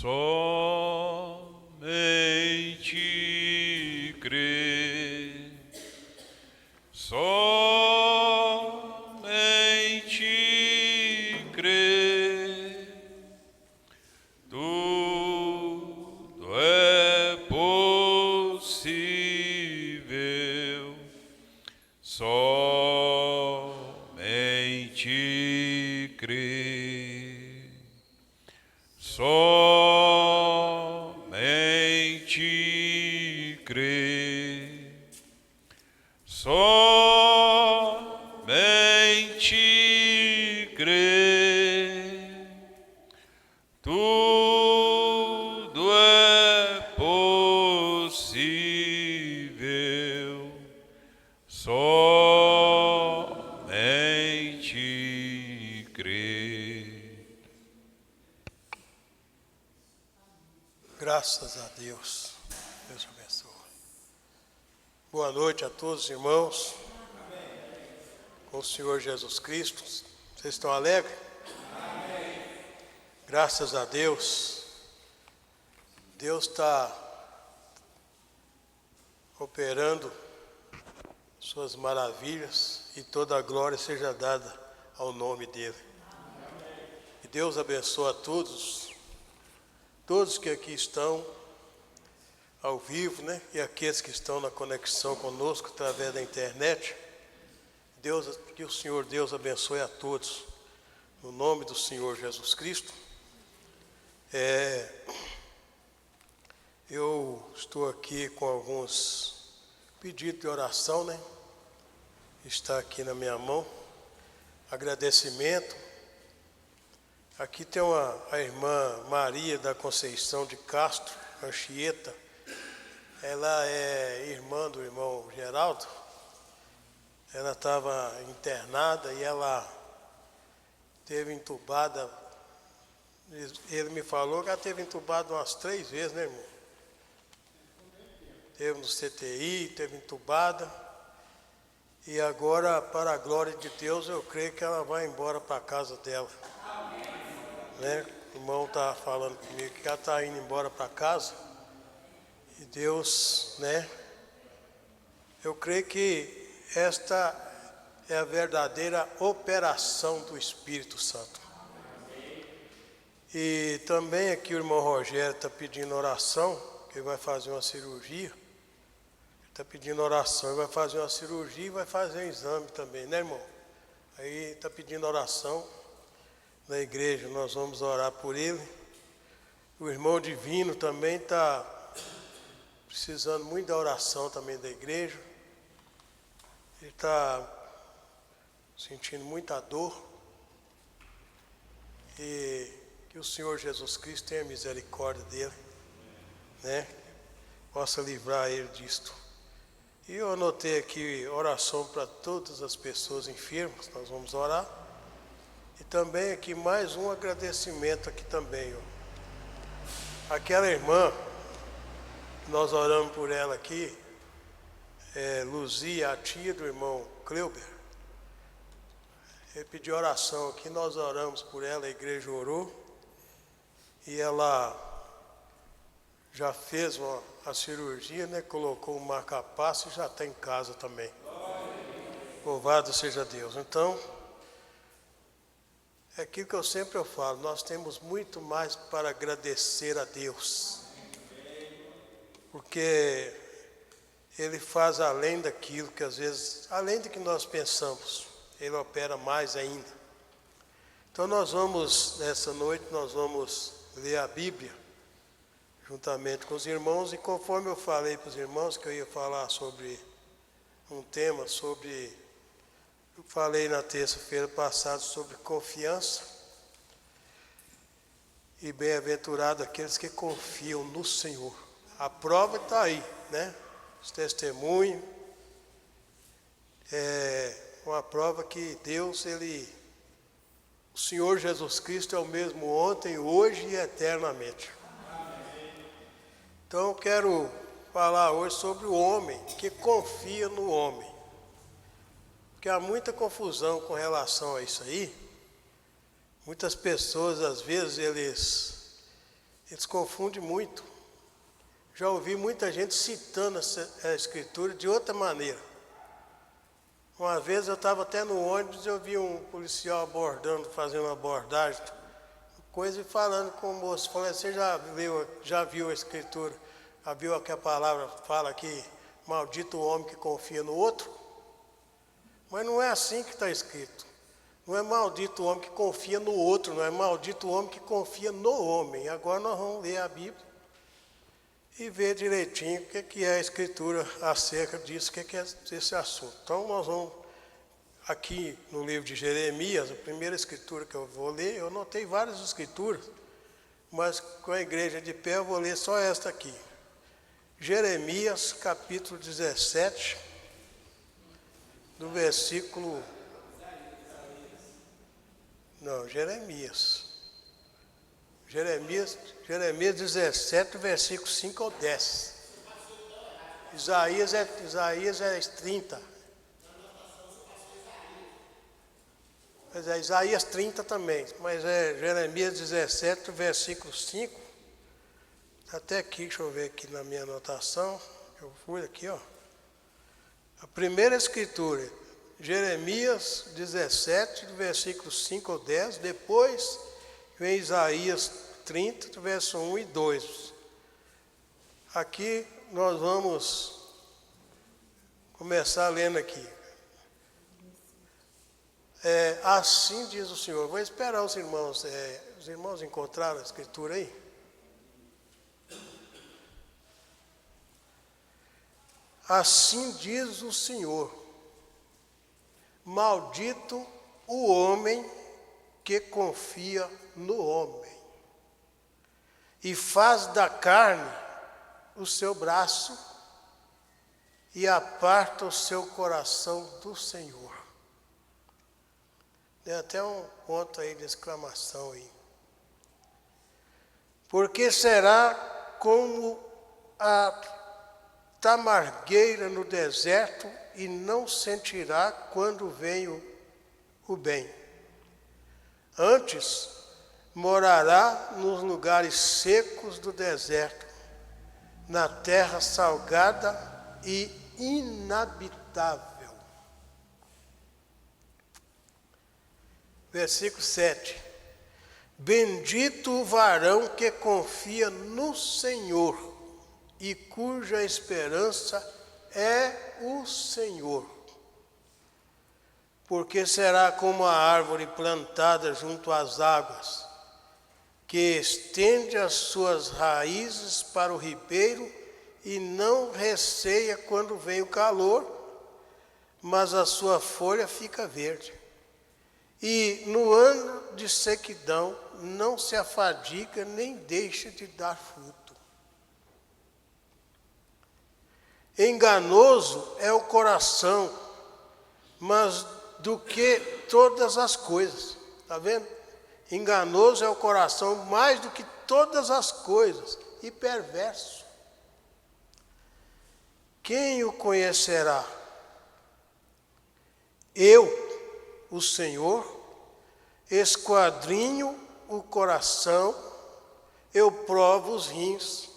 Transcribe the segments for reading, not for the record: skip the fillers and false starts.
somente crer, somente crer, tudo é possível, somente crer, somente crer, somente crer, tudo é possível, somente crer. Graças a Deus. Deus abençoe. Boa noite a todos, irmãos. Com o Senhor Jesus Cristo. Vocês estão alegres? Graças a Deus. Deus está operando suas maravilhas e toda a glória seja dada ao nome dele. E Deus abençoe a todos que aqui estão ao vivo, né? E aqueles que estão na conexão conosco através da internet. Que o Senhor Deus abençoe a todos, no nome do Senhor Jesus Cristo. Eu estou aqui com alguns pedidos de oração, né? Está aqui na minha mão. Agradecimento. Aqui tem a irmã Maria da Conceição de Castro, Anchieta. Ela é irmã do irmão Geraldo. Ela estava internada e ela teve entubada. Ele me falou que ela teve entubada umas 3 vezes, né, irmão? Teve no CTI, teve entubada. E agora, para a glória de Deus, eu creio que ela vai embora para a casa dela. Né? O irmão está falando comigo que ela está indo embora para casa. E Deus, né? Eu creio que esta é a verdadeira operação do Espírito Santo. E também aqui o irmão Rogério está pedindo oração, que ele vai fazer uma cirurgia. Está pedindo oração, ele vai fazer uma cirurgia e vai fazer um exame também, né, irmão? Aí está pedindo oração na igreja, nós vamos orar por ele. O irmão Divino também está precisando muito da oração também da igreja. Ele está sentindo muita dor. E que o Senhor Jesus Cristo tenha misericórdia dele, né? Possa livrar ele disto. E eu anotei aqui oração para todas as pessoas enfermas, nós vamos orar. E também aqui mais um agradecimento aqui também. Ó. Aquela irmã, nós oramos por ela aqui, Luzia, a tia do irmão Cleuber. Ele pediu oração aqui, nós oramos por ela, a igreja orou. E ela já fez a cirurgia, né? Colocou um marca-passo e já está em casa também. Louvado seja Deus. Então, é aquilo que eu sempre falo, nós temos muito mais para agradecer a Deus. Porque Ele faz além daquilo que às vezes, além do que nós pensamos, Ele opera mais ainda. Então nessa noite nós vamos ler a Bíblia, juntamente com os irmãos, e conforme eu falei para os irmãos que eu ia falar sobre um tema, eu falei na terça-feira passada sobre confiança, e bem-aventurado aqueles que confiam no Senhor. A prova está aí, né? Os testemunhos, é uma prova que Deus, o Senhor Jesus Cristo é o mesmo ontem, hoje e eternamente. Então eu quero falar hoje sobre o homem que confia no homem. Porque há muita confusão com relação a isso aí. Muitas pessoas, às vezes, Eles confundem muito. Já ouvi muita gente citando a Escritura de outra maneira. Uma vez eu estava até no ônibus e eu vi um policial abordando, fazendo uma abordagem, coisa e falando com o moço. Falei, você já viu a Escritura? Já viu que a palavra fala que maldito o homem que confia no outro? Mas não é assim que está escrito. Não é maldito o homem que confia no outro, não é maldito o homem que confia no homem. Agora nós vamos ler a Bíblia e ver direitinho o que é a Escritura acerca disso, o que é esse assunto. Então nós vamos aqui no livro de Jeremias, a primeira escritura que eu vou ler, eu anotei várias escrituras, mas com a igreja de pé eu vou ler só esta aqui. Jeremias, capítulo 17, do versículo... Não, Jeremias 17, versículo 5 ao 10. Isaías é 30. Mas é Isaías 30 também, mas é Jeremias 17, versículo 5. Até aqui, deixa eu ver aqui na minha anotação. Eu fui aqui, ó. A primeira escritura, Jeremias 17, versículo 5 ao 10. Depois vem Isaías 30, verso 1 e 2. Aqui nós vamos começar lendo aqui. Assim diz o Senhor. Vou esperar os irmãos. Os irmãos encontraram a escritura aí? Assim diz o Senhor: maldito o homem que confia no homem e faz da carne o seu braço e aparta o seu coração do Senhor. Tem até um ponto aí de exclamação aí. Porque será como a tamargueira no deserto e não sentirá quando vem o bem. Antes, morará nos lugares secos do deserto, na terra salgada e inabitável. Versículo 7. Bendito o varão que confia no Senhor e cuja esperança é o Senhor. Porque será como a árvore plantada junto às águas, que estende as suas raízes para o ribeiro e não receia quando vem o calor, mas a sua folha fica verde. E no ano de sequidão não se afadiga nem deixa de dar fruto. Enganoso é o coração, mas do que todas as coisas. Está vendo? Enganoso é o coração mais do que todas as coisas e perverso. Quem o conhecerá? Eu, o Senhor, esquadrinho o coração, eu provo os rins,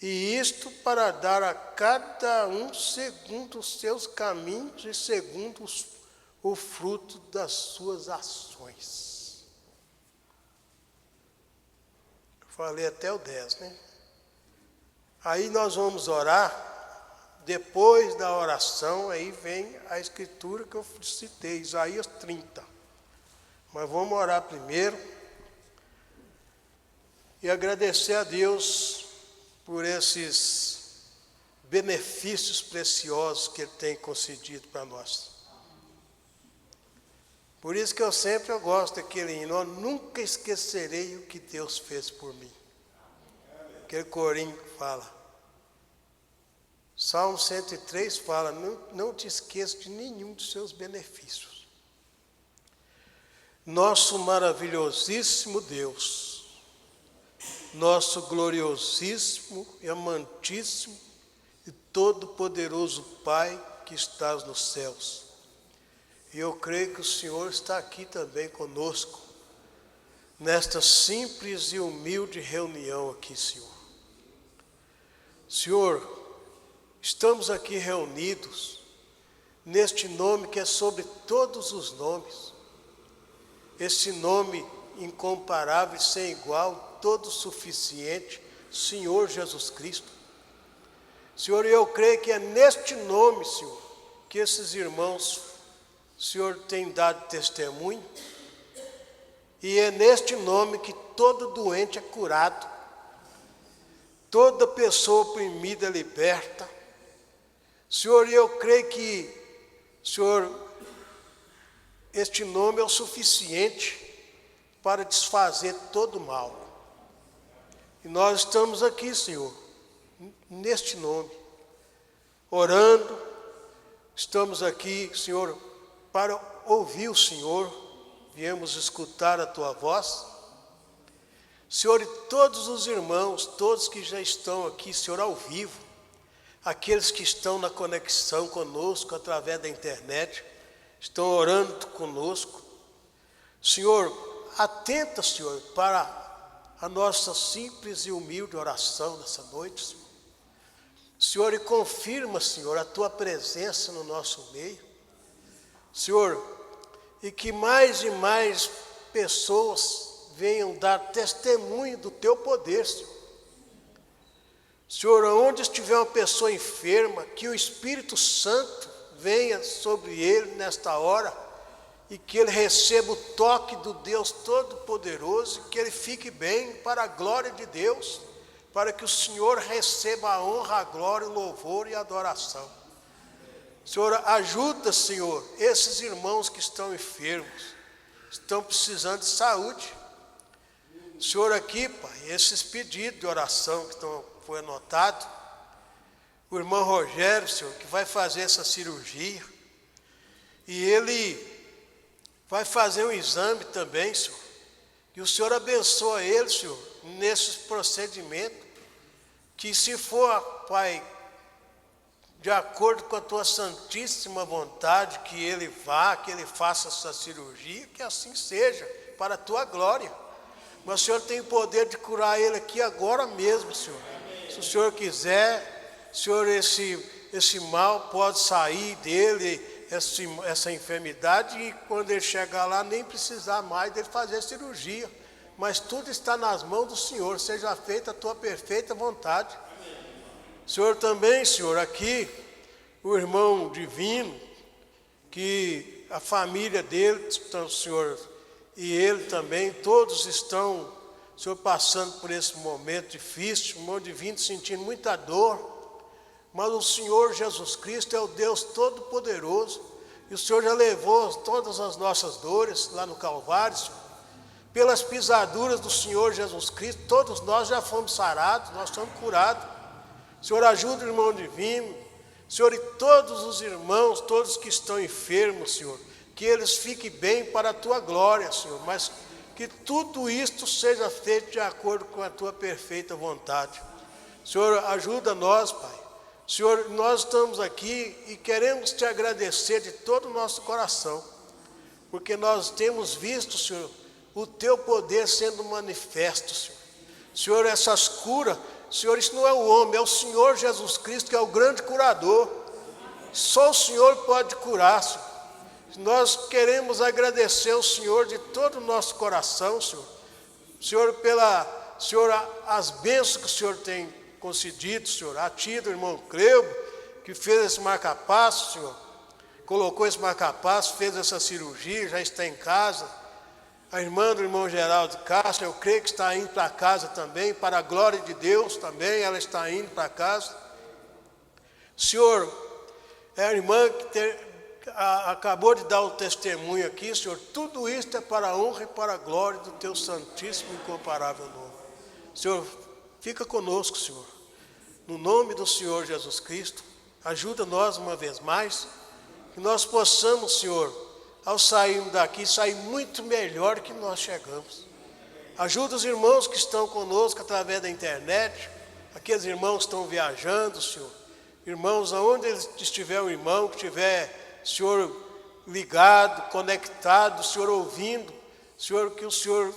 e isto para dar a cada um segundo os seus caminhos e segundo o fruto das suas ações. Eu falei até o 10, né? Aí nós vamos orar. Depois da oração, aí vem a escritura que eu citei, Isaías 30. Mas vamos orar primeiro e agradecer a Deus por esses benefícios preciosos que Ele tem concedido para nós. Por isso que eu gosto daquele hino: eu nunca esquecerei o que Deus fez por mim. Aquele corinho que fala. Salmo 103 fala: não te esqueça de nenhum dos seus benefícios. Nosso maravilhosíssimo Deus, nosso gloriosíssimo e amantíssimo e todo-poderoso Pai que estás nos céus. E eu creio que o Senhor está aqui também conosco, nesta simples e humilde reunião aqui, Senhor. Senhor, estamos aqui reunidos neste nome que é sobre todos os nomes, esse nome incomparável e sem igual, todo suficiente, Senhor Jesus Cristo. Senhor, eu creio que é neste nome, Senhor, que esses irmãos, Senhor, tem dado testemunho, e é neste nome que todo doente é curado, toda pessoa oprimida é liberta. Senhor, eu creio que, Senhor, este nome é o suficiente para desfazer todo o mal. E nós estamos aqui, Senhor, neste nome, orando, estamos aqui, Senhor, para ouvir o Senhor, viemos escutar a Tua voz. Senhor, e todos os irmãos, todos que já estão aqui, Senhor, ao vivo, aqueles que estão na conexão conosco através da internet, estão orando conosco. Senhor, atenta, Senhor, para a nossa simples e humilde oração nessa noite, Senhor. Senhor, e confirma, Senhor, a Tua presença no nosso meio. Senhor, e que mais e mais pessoas venham dar testemunho do Teu poder, Senhor. Senhor, onde estiver uma pessoa enferma, que o Espírito Santo venha sobre ele nesta hora e que ele receba o toque do Deus Todo-Poderoso, que ele fique bem para a glória de Deus, para que o Senhor receba a honra, a glória, o louvor e a adoração. Senhor, ajuda, Senhor, esses irmãos que estão enfermos, estão precisando de saúde. Senhor, aqui, Pai, esses pedidos de oração que foi anotado, o irmão Rogério, Senhor, que vai fazer essa cirurgia, e ele vai fazer um exame também, Senhor, e o Senhor abençoa ele, Senhor, nesse procedimento, que se for, Pai, de acordo com a Tua santíssima vontade, que ele vá, que ele faça essa cirurgia, que assim seja, para a Tua glória. Mas o Senhor tem o poder de curar ele aqui agora mesmo, Senhor. Se o Senhor quiser, Senhor, esse mal pode sair dele, essa enfermidade, e quando ele chegar lá, nem precisar mais dele fazer cirurgia. Mas tudo está nas mãos do Senhor, seja feita a Tua perfeita vontade. Senhor, também, Senhor, aqui, o irmão Divino, que a família dele, Senhor, e ele também, todos estão, Senhor, passando por esse momento difícil, o irmão Divino sentindo muita dor, mas o Senhor Jesus Cristo é o Deus Todo-Poderoso, e o Senhor já levou todas as nossas dores lá no Calvário, Senhor. Pelas pisaduras do Senhor Jesus Cristo, todos nós já fomos sarados, nós somos curados. Senhor, ajuda o irmão Divino, Senhor, e todos os irmãos, todos que estão enfermos, Senhor, que eles fiquem bem para a Tua glória, Senhor, mas que tudo isto seja feito de acordo com a Tua perfeita vontade. Senhor, ajuda nós, Pai. Senhor, nós estamos aqui e queremos Te agradecer de todo o nosso coração, porque nós temos visto, Senhor, o Teu poder sendo manifesto, Senhor. Senhor, essas curas, Senhor, isso não é o homem, é o Senhor Jesus Cristo, que é o grande curador. Só o Senhor pode curar, Senhor. Nós queremos agradecer ao Senhor de todo o nosso coração, Senhor. Senhor, as bênçãos que o Senhor tem concedido, Senhor, a Ti, do irmão Cleubo, que fez esse marca-passo, Senhor, colocou esse marca-passo, fez essa cirurgia, já está em casa. A irmã do irmão Geraldo Castro, eu creio que está indo para casa também, para a glória de Deus também, ela está indo para casa. Senhor, é a irmã que acabou de dar o testemunho aqui, Senhor, tudo isso é para a honra e para a glória do Teu santíssimo e incomparável nome. Senhor, fica conosco, Senhor, no nome do Senhor Jesus Cristo, ajuda nós uma vez mais, que nós possamos, Senhor, ao sairmos daqui, sair muito melhor que nós chegamos. Ajuda os irmãos que estão conosco através da internet, aqueles irmãos que estão viajando, Senhor, irmãos, aonde estiver um irmão que estiver, Senhor, ligado, conectado, Senhor, ouvindo, Senhor, que o Senhor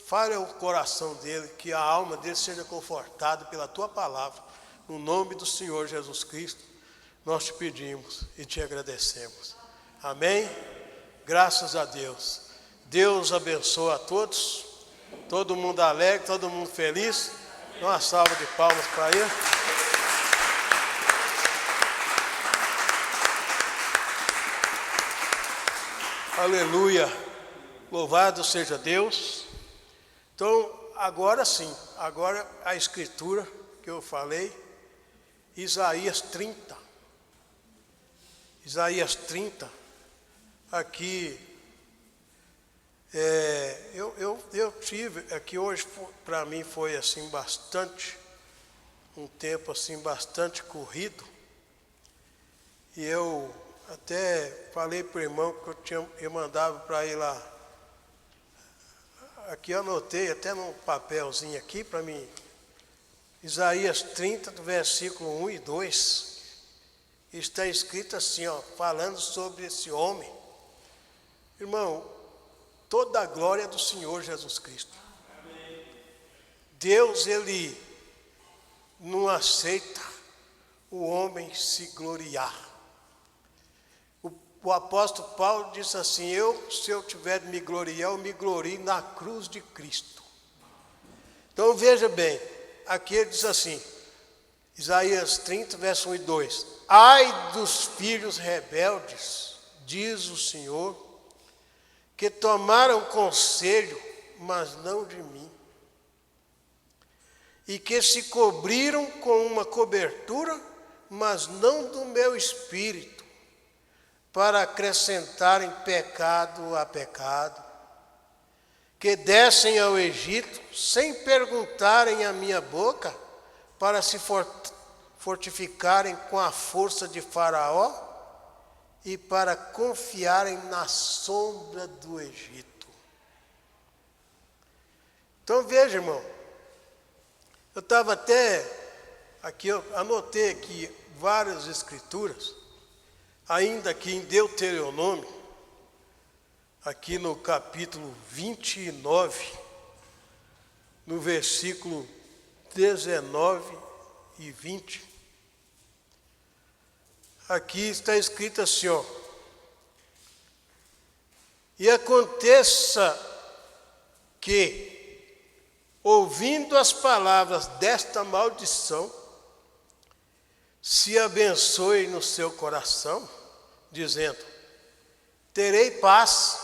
fale ao coração dele, que a alma dele seja confortada pela tua palavra. No nome do Senhor Jesus Cristo, nós te pedimos e te agradecemos. Amém? Graças a Deus. Deus abençoe a todos. Todo mundo alegre, todo mundo feliz. Uma salva de palmas para ele. Aleluia. Louvado seja Deus. Então, agora sim, agora a escritura que eu falei, Isaías 30. Isaías 30, aqui, eu tive, aqui hoje para mim foi assim bastante, um tempo assim bastante corrido, e eu até falei para o irmão que eu mandava para ir lá. Aqui eu anotei até num papelzinho aqui para mim. Isaías 30, do versículo 1 e 2. Está escrito assim, ó, falando sobre esse homem. Irmão, toda a glória é do Senhor Jesus Cristo. Deus, Ele não aceita o homem se gloriar. O apóstolo Paulo disse assim, se eu tiver de me gloriar, eu me glorio na cruz de Cristo. Então veja bem, aqui ele diz assim, Isaías 30, verso 1 e 2. Ai dos filhos rebeldes, diz o Senhor, que tomaram conselho, mas não de mim, e que se cobriram com uma cobertura, mas não do meu espírito, para acrescentarem pecado a pecado, que descem ao Egito sem perguntarem à minha boca, para se fortificarem com a força de Faraó e para confiarem na sombra do Egito. Então veja, irmão, eu estava até aqui, eu anotei aqui várias escrituras, ainda aqui em Deuteronômio, aqui no capítulo 29, no versículo 19 e 20. Aqui está escrito assim, ó. E aconteça que, ouvindo as palavras desta maldição, se abençoe no seu coração, dizendo, terei paz,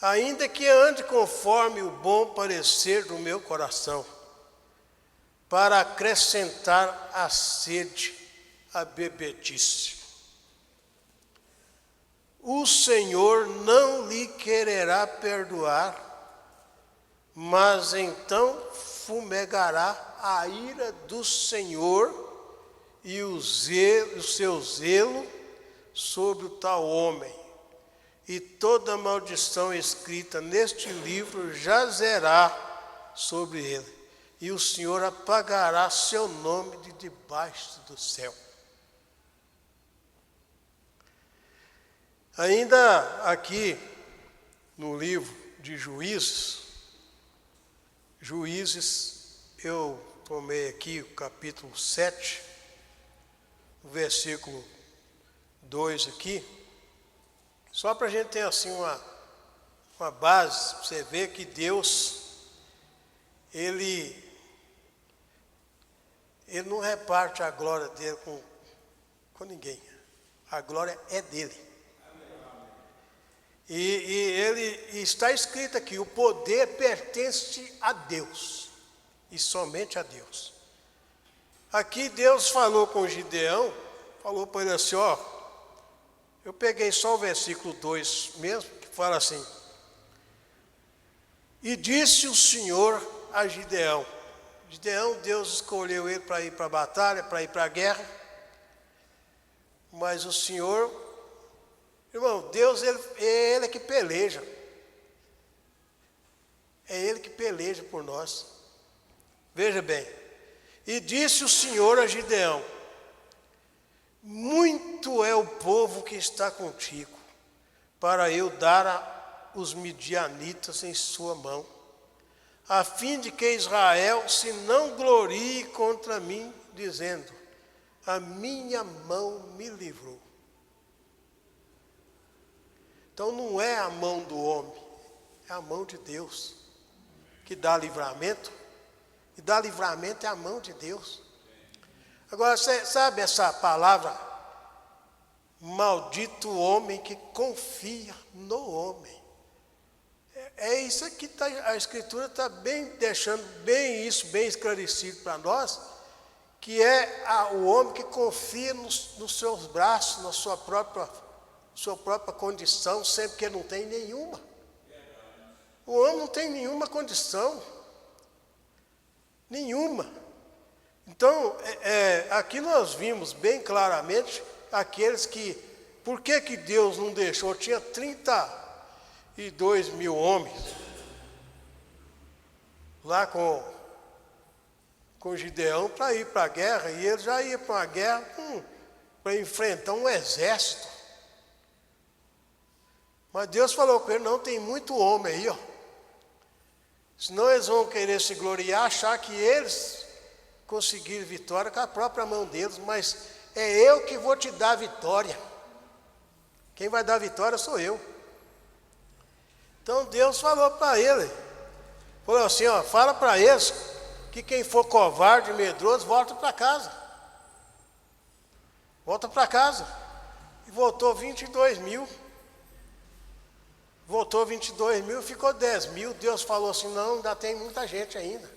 ainda que ande conforme o bom parecer do meu coração, para acrescentar a sede a bebedice. O Senhor não lhe quererá perdoar, mas então fumegará a ira do Senhor e o seu zelo sobre o tal homem, e toda maldição escrita neste livro jazerá sobre ele, e o Senhor apagará seu nome de debaixo do céu. Ainda aqui no livro de Juízes, eu tomei aqui o capítulo 7, o versículo 2 aqui, só para a gente ter assim uma base, para você ver que Deus, Ele não reparte a glória dele com ninguém. A glória é dele. E está escrito aqui, o poder pertence a Deus, e somente a Deus. Aqui Deus falou com Gideão, falou para ele assim, ó, eu peguei só o versículo 2 mesmo, que fala assim, e disse o Senhor a Gideão, Deus escolheu ele para ir para a batalha, para ir para a guerra, mas o Senhor, irmão, Deus, ele é que peleja, é Ele que peleja por nós. Veja bem, e disse o Senhor a Gideão, muito é o povo que está contigo, para eu dar os midianitas em sua mão. a fim de que Israel se não glorie contra mim, dizendo: a minha mão me livrou. Então não é a mão do homem, é a mão de Deus que dá livramento. E dar livramento é a mão de Deus. Agora, você sabe essa palavra? Maldito o homem que confia no homem. É isso que a Escritura está deixando bem esclarecido para nós, que é o homem que confia nos seus braços, na sua própria condição, sempre que ele não tem nenhuma. O homem não tem nenhuma condição. Nenhuma. Então, aqui nós vimos bem claramente aqueles que... Por que Deus não deixou? Tinha 32 mil homens lá com Gideão para ir para a guerra, e ele já ia para uma guerra para enfrentar um exército. Mas Deus falou com ele: não, tem muito homem aí, ó. Senão eles vão querer se gloriar, achar que eles conseguiram vitória com a própria mão deles, mas é eu que vou te dar a vitória. Quem vai dar a vitória sou eu. Então Deus falou para ele, falou assim, ó, fala para eles que quem for covarde e medroso, volta para casa. Volta para casa. E voltou 22 mil. Voltou 22 mil, ficou 10 mil. Deus falou assim: não, ainda tem muita gente ainda.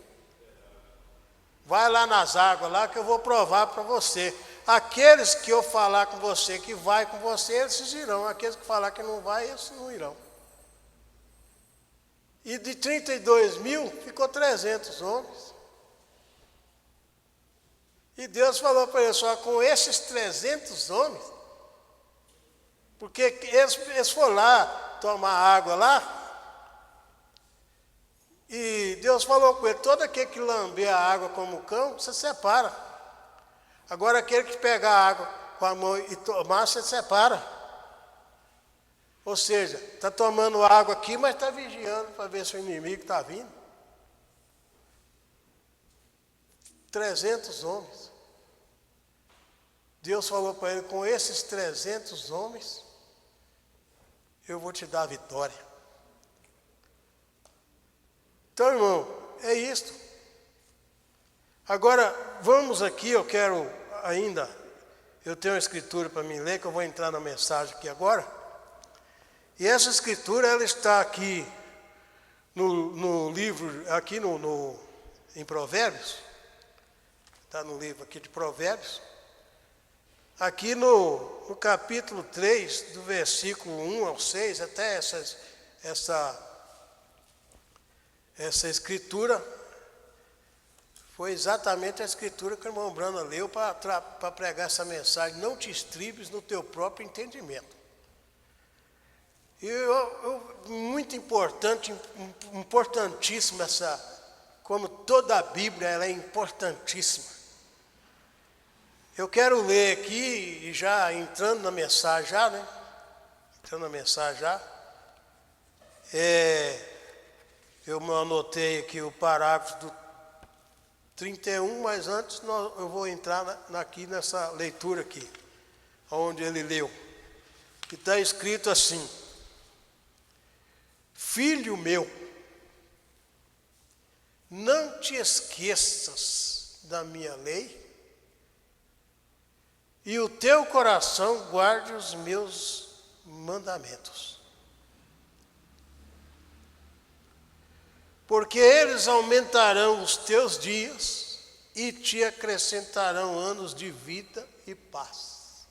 Vai lá nas águas lá que eu vou provar para você. Aqueles que eu falar com você, que vai com você, eles irão. Aqueles que falar que não vai, eles não irão. E de 32 mil, ficou 300 homens. E Deus falou para eles: só com esses 300 homens, porque eles foram lá tomar água lá, e Deus falou com ele: todo aquele que lamber a água como cão, você separa. Agora aquele que pegar a água com a mão e tomar, você separa. Ou seja, está tomando água aqui, mas está vigiando para ver se o inimigo está vindo. 300 homens. Deus falou para ele: com esses 300 homens, eu vou te dar a vitória. Então, irmão, é isto. Agora, vamos aqui, eu tenho uma escritura para mim ler, que eu vou entrar na mensagem aqui agora. E essa escritura, ela está aqui no livro, aqui em Provérbios. Está no livro aqui de Provérbios. Aqui no capítulo 3, do versículo 1 ao 6, até essa escritura, foi exatamente a escritura que o irmão Brana leu para pregar essa mensagem: não te estribes no teu próprio entendimento. E muito importantíssima como toda a Bíblia, ela é importantíssima. Eu quero ler aqui, e já entrando na mensagem já, né? Entrando na mensagem já. Eu anotei aqui o parágrafo do 31, mas antes eu vou entrar aqui nessa leitura aqui, onde ele leu. Que está escrito assim: filho meu, não te esqueças da minha lei, e o teu coração guarde os meus mandamentos. Porque eles aumentarão os teus dias e te acrescentarão anos de vida e paz.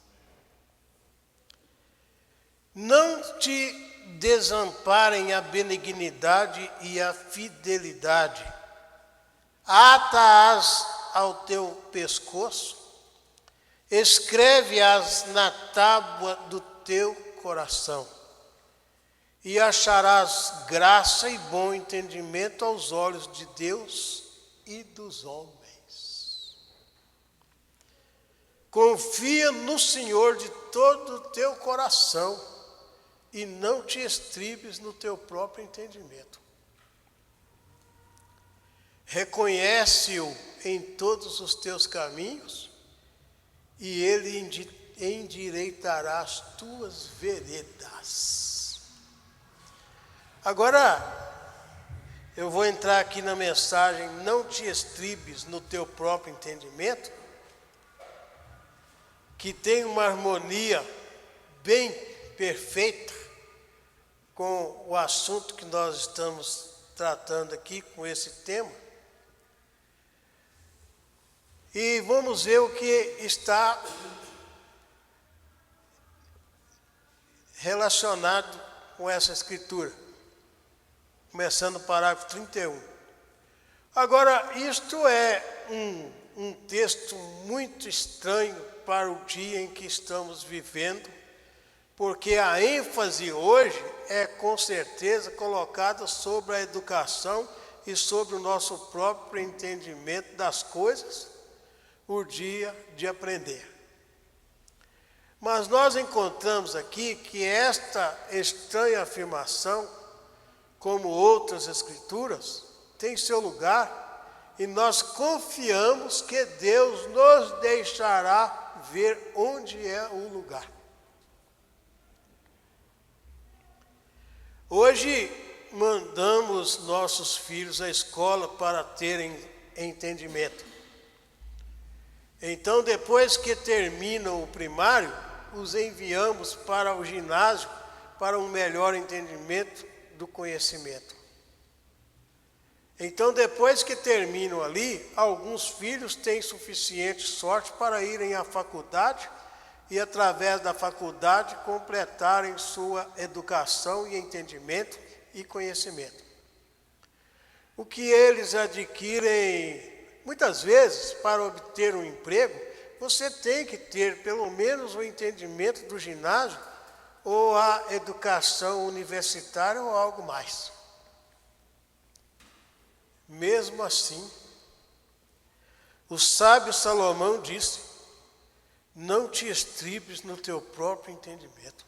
Não te desamparem a benignidade e a fidelidade. Ata-as ao teu pescoço, escreve-as na tábua do teu coração, e acharás graça e bom entendimento aos olhos de Deus e dos homens. Confia no Senhor de todo o teu coração, e não te estribes no teu próprio entendimento. reconhece-o em todos os teus caminhos, e ele endireitará as tuas veredas. Agora, eu vou entrar aqui na mensagem, não te estribes no teu próprio entendimento, que tem uma harmonia bem perfeita com o assunto que nós estamos tratando aqui, com esse tema. E vamos ver o que está relacionado com essa escritura. Começando o parágrafo 31. Agora, isto é um texto muito estranho para o dia em que estamos vivendo, porque a ênfase hoje é com certeza colocada sobre a educação e sobre o nosso próprio entendimento das coisas, o dia de aprender. Mas nós encontramos aqui que esta estranha afirmação, como outras escrituras, tem seu lugar, e nós confiamos que Deus nos deixará ver onde é o lugar. Hoje mandamos nossos filhos à escola para terem entendimento. Então, depois que terminam o primário, os enviamos para o ginásio para um melhor entendimento do conhecimento. Então, depois que terminam ali, alguns filhos têm suficiente sorte para irem à faculdade e, através da faculdade, completarem sua educação e entendimento e conhecimento. O que eles adquirem, muitas vezes, para obter um emprego, você tem que ter pelo menos o entendimento do ginásio ou a educação universitária ou algo mais. Mesmo assim, o sábio Salomão disse: não te estribes no teu próprio entendimento.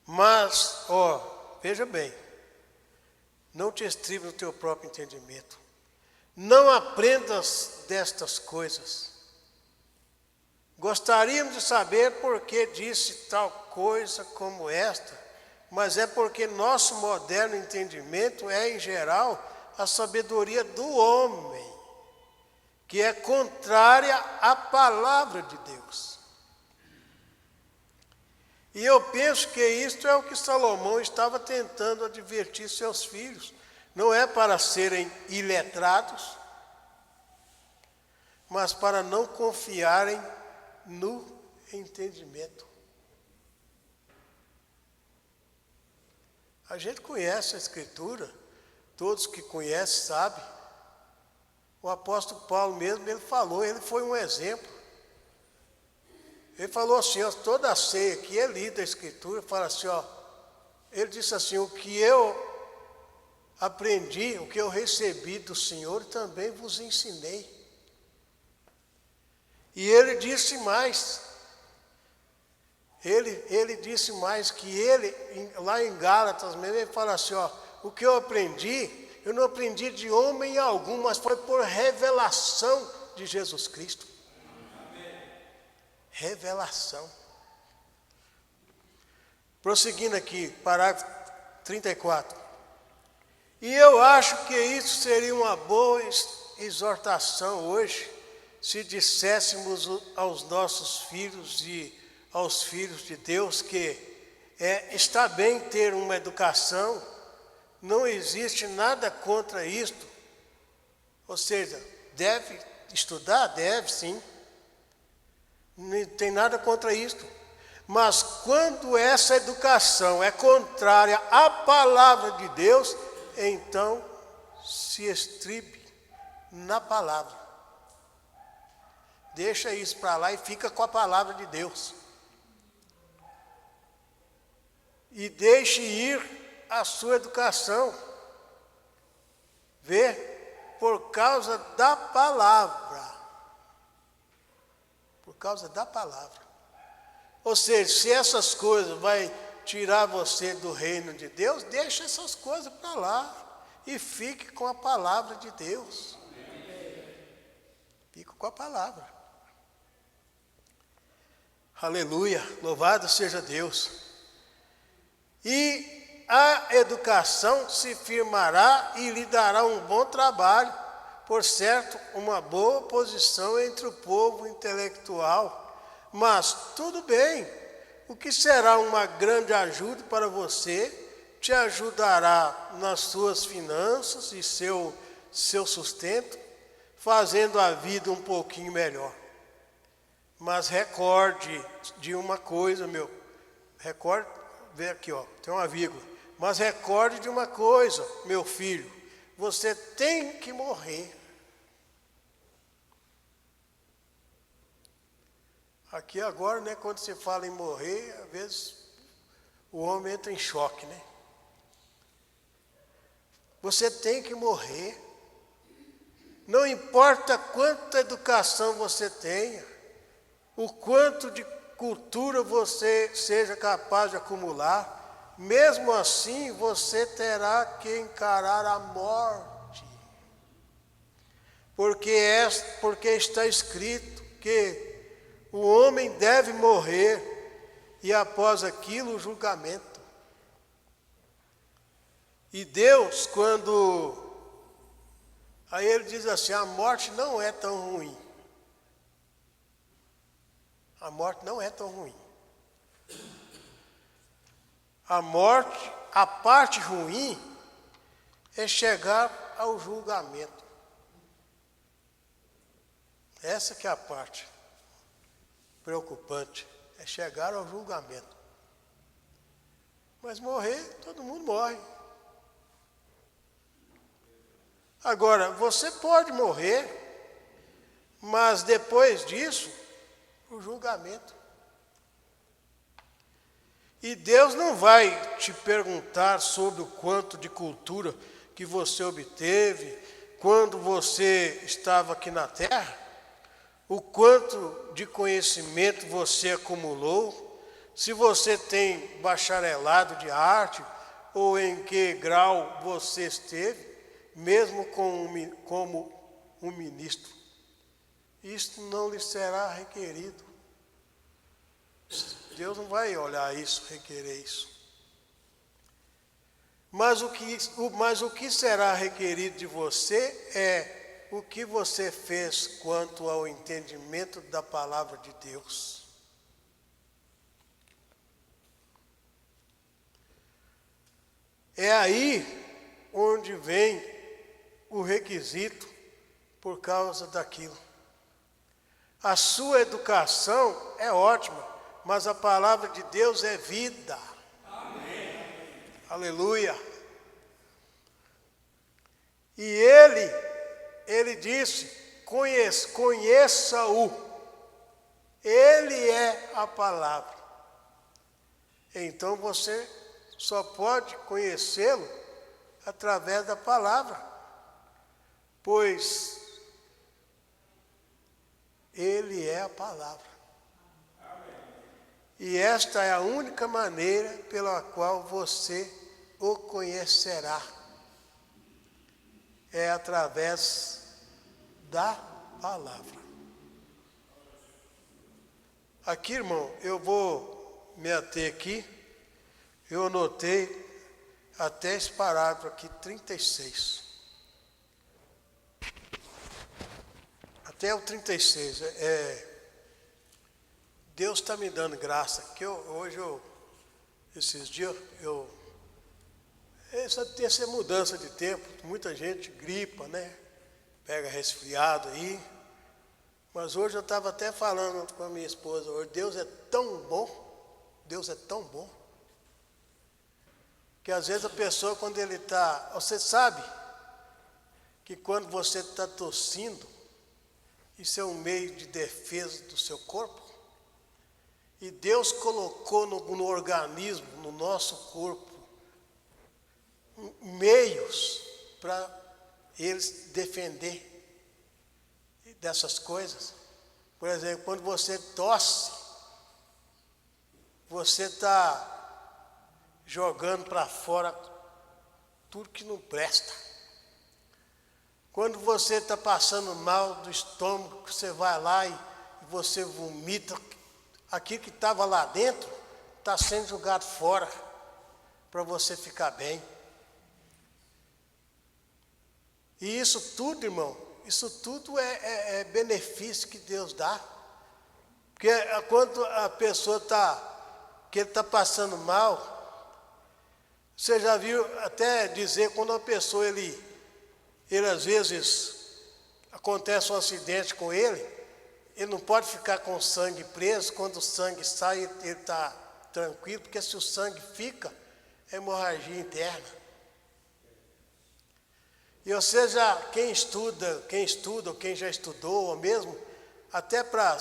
Mas, veja bem, não te estribes no teu próprio entendimento. Não aprendas destas coisas. Gostaríamos de saber por que disse tal coisa como esta, mas é porque nosso moderno entendimento é, em geral, a sabedoria do homem, que é contrária à palavra de Deus. E eu penso que isto é o que Salomão estava tentando advertir seus filhos. Não é para serem iletrados, mas para não confiarem no entendimento. A gente conhece a Escritura, todos que conhecem sabem. O apóstolo Paulo mesmo, ele falou, ele foi um exemplo. Ele falou assim, toda a ceia que é lida a Escritura, fala assim, ele disse assim, o que eu aprendi, o que eu recebi do Senhor, também vos ensinei. E ele disse mais, ele disse mais que ele, lá em Gálatas mesmo, ele fala assim, o que eu aprendi, eu não aprendi de homem algum, mas foi por revelação de Jesus Cristo. Revelação. Prosseguindo aqui, parágrafo 34. E eu acho que isso seria uma boa exortação hoje, se disséssemos aos nossos filhos e aos filhos de Deus que está bem ter uma educação, não existe nada contra isto. Ou seja, deve estudar? Deve, sim. Não tem nada contra isto. Mas quando essa educação é contrária à palavra de Deus, então se estribe na palavra. Deixa isso para lá e fica com a palavra de Deus. E deixe ir a sua educação. Vê? Por causa da palavra. Por causa da palavra. Ou seja, se essas coisas vai tirar você do reino de Deus, deixa essas coisas para lá. e fique com a palavra de Deus. Fique com a palavra. Aleluia, louvado seja Deus. E a educação se firmará e lhe dará um bom trabalho, por certo, uma boa posição entre o povo intelectual. Mas tudo bem, o que será uma grande ajuda para você, te ajudará nas suas finanças e seu sustento, fazendo a vida um pouquinho melhor. Mas recorde de uma coisa, recorde, vê aqui, tem uma vírgula. Mas recorde de uma coisa, meu filho, você tem que morrer. Aqui agora, né, quando se fala em morrer, às vezes o homem entra em choque, né? Você tem que morrer. Não importa quanta educação você tenha, o quanto de cultura você seja capaz de acumular, mesmo assim você terá que encarar a morte. Porque está escrito que o homem deve morrer e após aquilo o julgamento. E Deus, aí ele diz assim, a morte não é tão ruim. A morte não é tão ruim. A morte, a parte ruim é chegar ao julgamento. Essa que é a parte preocupante, é chegar ao julgamento. Mas morrer, todo mundo morre. Agora, você pode morrer, mas depois disso, o julgamento. E Deus não vai te perguntar sobre o quanto de cultura que você obteve quando você estava aqui na terra, o quanto de conhecimento você acumulou, se você tem bacharelado de arte ou em que grau você esteve, mesmo como um ministro. Isto não lhe será requerido. Deus não vai olhar isso, requerer isso. Mas o que será requerido de você é o que você fez quanto ao entendimento da palavra de Deus. É aí onde vem o requisito por causa daquilo. A sua educação é ótima, mas a palavra de Deus é vida. Amém. Aleluia. E ele disse, conheça-o. Ele é a palavra. Então você só pode conhecê-lo através da palavra, pois ele é a palavra. E esta é a única maneira pela qual você o conhecerá. É através da palavra. Aqui, irmão, eu vou me ater aqui. Eu anotei até esse parágrafo aqui, 36. Até o 36. Deus está me dando graça. Que esses dias, essa mudança de tempo, muita gente gripa, né? Pega resfriado aí. Mas hoje eu estava até falando com a minha esposa, hoje, Deus é tão bom, que às vezes a pessoa, quando ele está, você sabe que quando você está tossindo, isso é um meio de defesa do seu corpo, e Deus colocou no organismo, no nosso corpo, meios para eles defender dessas coisas. Por exemplo, quando você tosse, você está jogando para fora tudo que não presta. Quando você está passando mal do estômago, você vai lá e você vomita, aquilo que estava lá dentro está sendo jogado fora para você ficar bem. E isso tudo, irmão, isso tudo é benefício que Deus dá. Porque quando a pessoa que ele está passando mal, você já viu até dizer, quando uma pessoa, ele às vezes, acontece um acidente com ele não pode ficar com o sangue preso. Quando o sangue sai, ele está tranquilo, porque se o sangue fica, é hemorragia interna. E ou seja, quem estuda, ou quem já estudou, ou mesmo, até para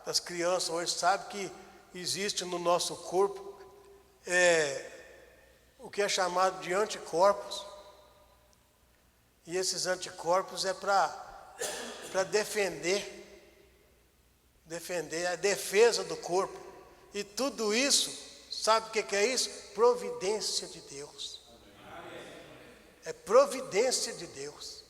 as crianças hoje, sabe que existe no nosso corpo o que é chamado de anticorpos. E esses anticorpos é para defender a defesa do corpo. E tudo isso, sabe o que é isso? Providência de Deus. É providência de Deus.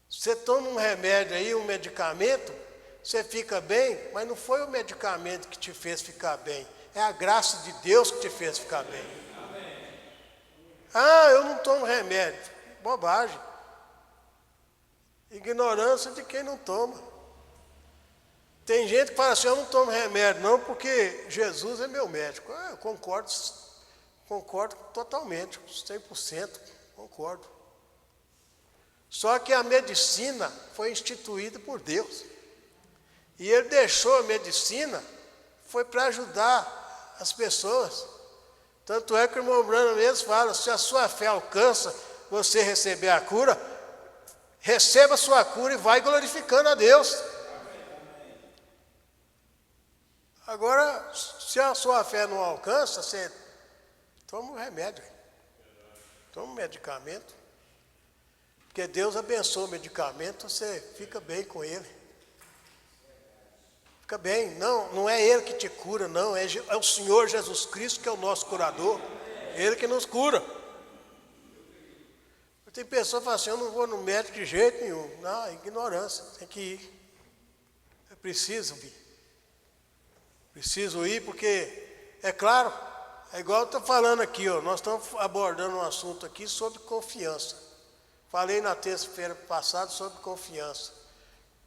Você toma um remédio aí, um medicamento, você fica bem, mas não foi o medicamento que te fez ficar bem. É a graça de Deus que te fez ficar bem. Ah, eu não tomo remédio. Bobagem. Ignorância de quem não toma. Tem gente que fala assim, eu não tomo remédio não, porque Jesus é meu médico. Eu concordo totalmente, 100%, concordo. Só que a medicina foi instituída por Deus. E Ele deixou a medicina, foi para ajudar as pessoas. Tanto é que o irmão Branham mesmo fala, se a sua fé alcança você receber a cura, receba a sua cura e vai glorificando a Deus. Agora, se a sua fé não alcança, você toma um remédio, toma um medicamento. Porque Deus abençoa o medicamento, você fica bem com ele. Fica bem. Não é Ele que te cura, não. É o Senhor Jesus Cristo que é o nosso curador. Ele que nos cura. Tem pessoas que falam assim, eu não vou no médico de jeito nenhum. Não, é ignorância, tem que ir. É preciso vir. Preciso ir porque, é claro, é igual eu estou falando aqui, ó, nós estamos abordando um assunto aqui sobre confiança. Falei na terça-feira passada sobre confiança.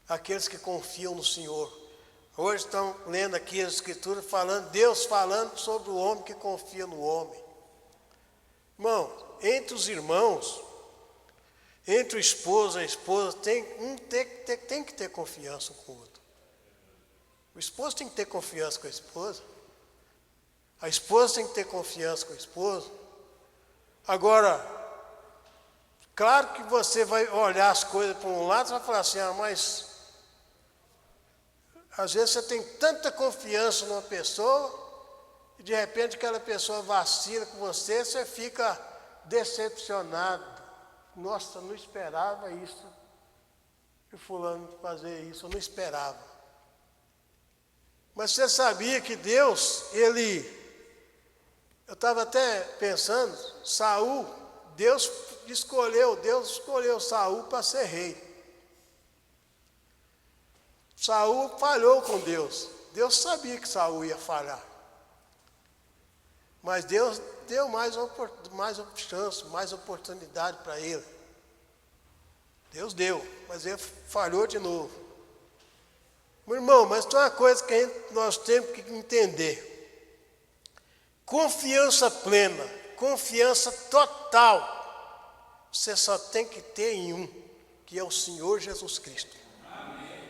Aqueles que confiam no Senhor. Hoje estão lendo aqui as Escrituras, Deus falando sobre o homem que confia no homem. Irmão, entre os irmãos, entre o esposo e a esposa, tem que ter confiança um com o outro. O esposo tem que ter confiança com a esposa. A esposa tem que ter confiança com o esposo. Agora, claro que você vai olhar as coisas por um lado, você vai falar assim, mas às vezes você tem tanta confiança numa pessoa, e de repente aquela pessoa vacila com você, você fica decepcionado. Nossa, eu não esperava isso, de fulano fazer isso, eu não esperava. Mas você sabia que Deus, eu estava até pensando, Deus escolheu Saul para ser rei. Saul falhou com Deus. Deus sabia que Saul ia falhar. Mas Deus deu mais chance, mais oportunidade para ele. Deus deu, mas ele falhou de novo. Meu irmão, mas tem uma coisa que nós temos que entender. Confiança plena, confiança total, você só tem que ter em um, que é o Senhor Jesus Cristo. Amém.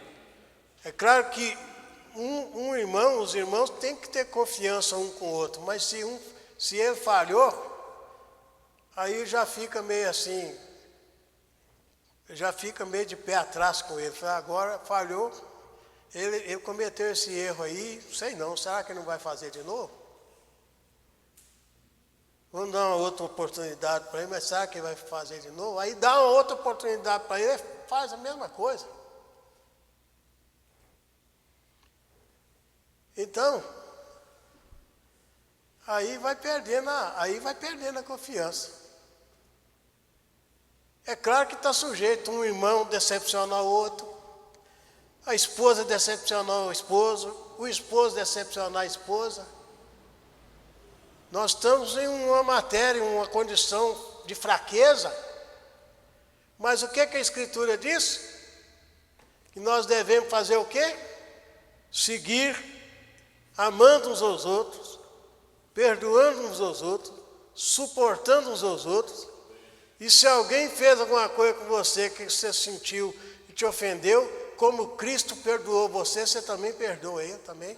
É claro que os irmãos têm que ter confiança um com o outro, mas se ele falhou, aí já fica meio assim, já fica meio de pé atrás com ele. Agora falhou. Ele cometeu esse erro aí, sei não, será que ele não vai fazer de novo? Vamos dar uma outra oportunidade para ele, mas será que ele vai fazer de novo? Aí dá uma outra oportunidade para ele, faz a mesma coisa. Então, aí vai perdendo a confiança. É claro que está sujeito um irmão decepcionar o outro, a esposa decepcionar o esposo decepcionar a esposa. Nós estamos em uma matéria, uma condição de fraqueza, mas o que a Escritura diz? Que nós devemos fazer o quê? Seguir, amando uns aos outros, perdoando uns aos outros, suportando uns aos outros. E se alguém fez alguma coisa com você que você sentiu e te ofendeu, como Cristo perdoou você, você também perdoa ele também.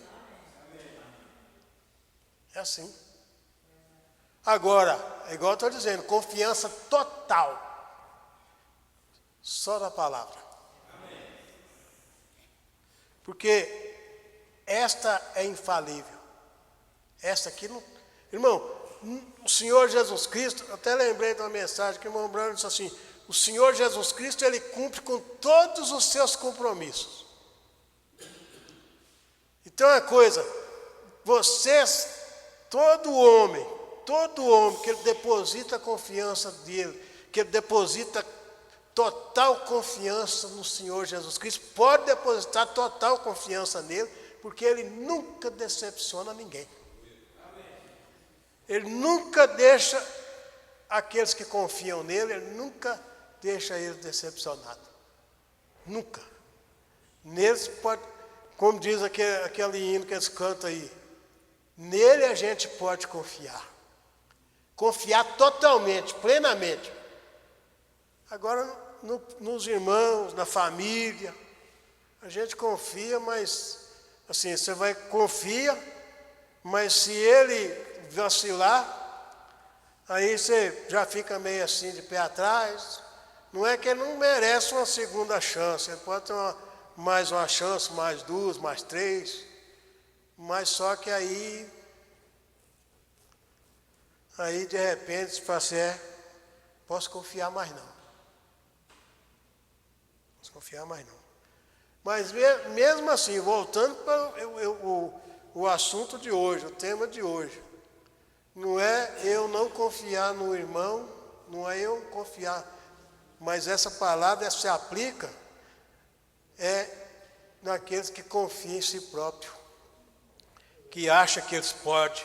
É assim. Agora, é igual eu estou dizendo, confiança total. Só na palavra. Porque esta é infalível. Esta aqui não... Irmão, o Senhor Jesus Cristo, eu até lembrei de uma mensagem que o irmão Brando disse assim, o Senhor Jesus Cristo, Ele cumpre com todos os seus compromissos. Então é coisa, vocês, todo homem que ele deposita a confiança dele, que ele deposita total confiança no Senhor Jesus Cristo, pode depositar total confiança nele, porque ele nunca decepciona ninguém. Ele nunca deixa aqueles que confiam nele, ele nunca deixa eles decepcionados. Nunca. Neles pode, como diz aquele hino que eles cantam aí, nele a gente pode confiar. Confiar totalmente, plenamente. Agora, nos irmãos, na família, a gente confia, mas, assim, você confia, mas se ele vacilar, aí você já fica meio assim de pé atrás. Não é que ele não merece uma segunda chance, ele pode ter mais uma chance, mais duas, mais três, mas só que aí de repente você fala assim, posso confiar mais não. Posso confiar mais não. Mas mesmo assim, voltando para o assunto de hoje, o tema de hoje, não é eu não confiar no irmão, não é eu confiar, mas essa palavra se aplica naqueles que confiam em si próprio, que acha que eles podem.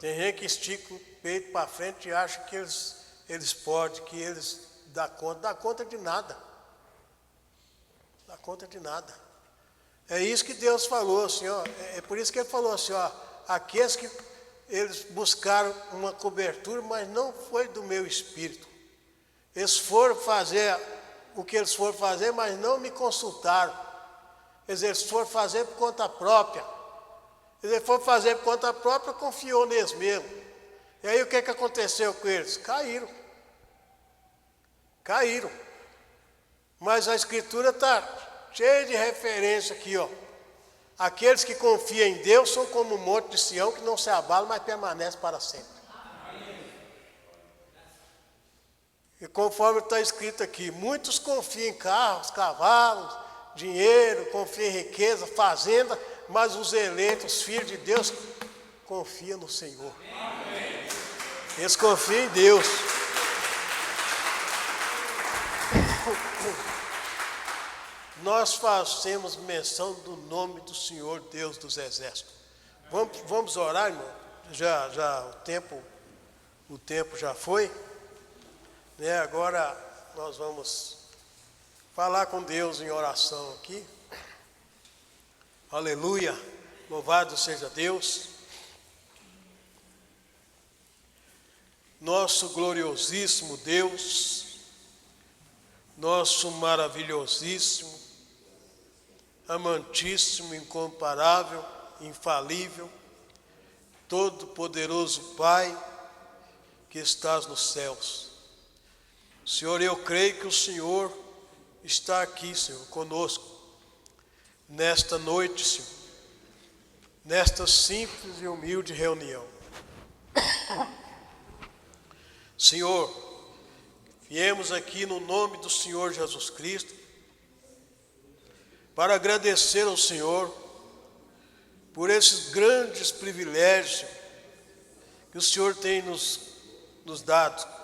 Tem gente que estica o peito para frente e acha que eles podem, que eles dão conta de nada. Dá conta de nada. É isso que Deus falou, assim, é por isso que Ele falou assim, aqueles que eles buscaram uma cobertura, mas não foi do meu espírito. Eles foram fazer o que eles foram fazer, mas não me consultaram. Eles foram fazer por conta própria. Eles foram fazer por conta própria, confiou neles mesmo. E aí o que aconteceu com eles? Caíram. Caíram. Mas a Escritura está cheia de referência aqui, Aqueles que confiam em Deus são como o monte de Sião, que não se abala, mas permanece para sempre. E conforme está escrito aqui, muitos confiam em carros, cavalos, dinheiro, confiam em riqueza, fazenda, mas os eleitos, os filhos de Deus, confiam no Senhor. Eles confiam em Deus. Nós fazemos menção do nome do Senhor Deus dos Exércitos. Vamos orar, irmão? Já o tempo já foi. Agora nós vamos falar com Deus em oração aqui. Aleluia, louvado seja Deus. Nosso gloriosíssimo Deus, nosso maravilhosíssimo, amantíssimo, incomparável, infalível, todo-poderoso Pai que estás nos céus. Senhor, eu creio que o Senhor está aqui, Senhor, conosco, nesta noite, Senhor, nesta simples e humilde reunião. Senhor, viemos aqui no nome do Senhor Jesus Cristo, para agradecer ao Senhor por esses grandes privilégios que o Senhor tem nos dado.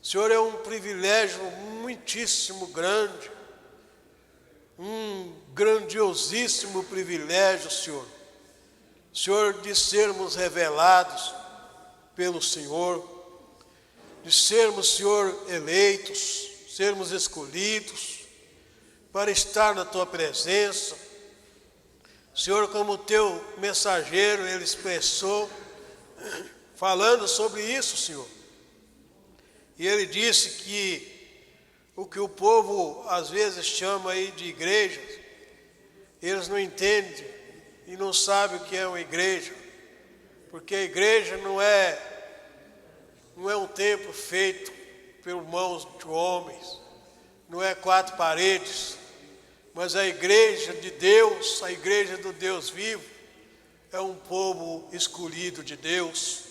Senhor, é um privilégio muitíssimo grande, um grandiosíssimo privilégio, Senhor. Senhor, de sermos revelados pelo Senhor, de sermos, Senhor, eleitos, sermos escolhidos para estar na Tua presença. Senhor, como o Teu mensageiro, ele expressou, falando sobre isso, Senhor. E ele disse que o que o povo às vezes chama aí de igreja, eles não entendem e não sabem o que é uma igreja, porque a igreja não é um templo feito por mãos de homens, não é 4 paredes, mas a igreja de Deus, a igreja do Deus vivo, é um povo escolhido de Deus,